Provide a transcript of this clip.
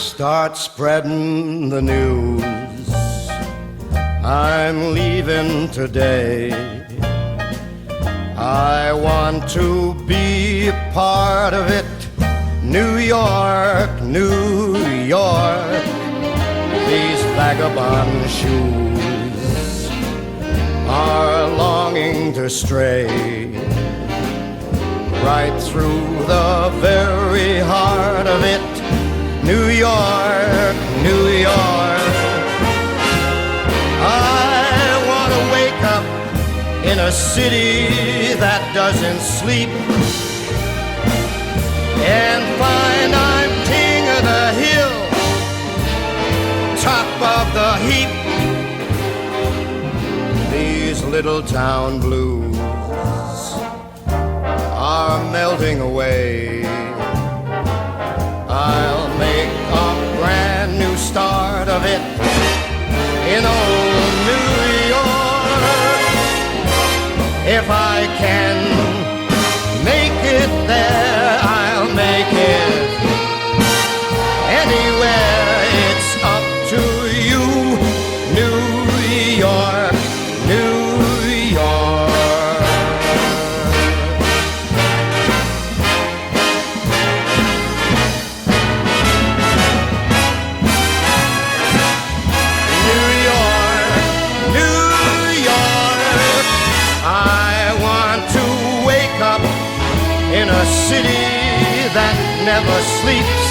Start spreading the news. I'm leaving today. I want to be a part of it. New York, New York. These vagabond shoes are longing to stray right through the very heart of it. New York, New York. I want to wake up in a city that doesn't sleep and find I'm king of the hill, top of the heap. These little town blues are melting away. I'll make a brand new start of it in old New York. If I can make it there, I'll make it anywhere. It's up to you, New York, New York. In a city that never sleeps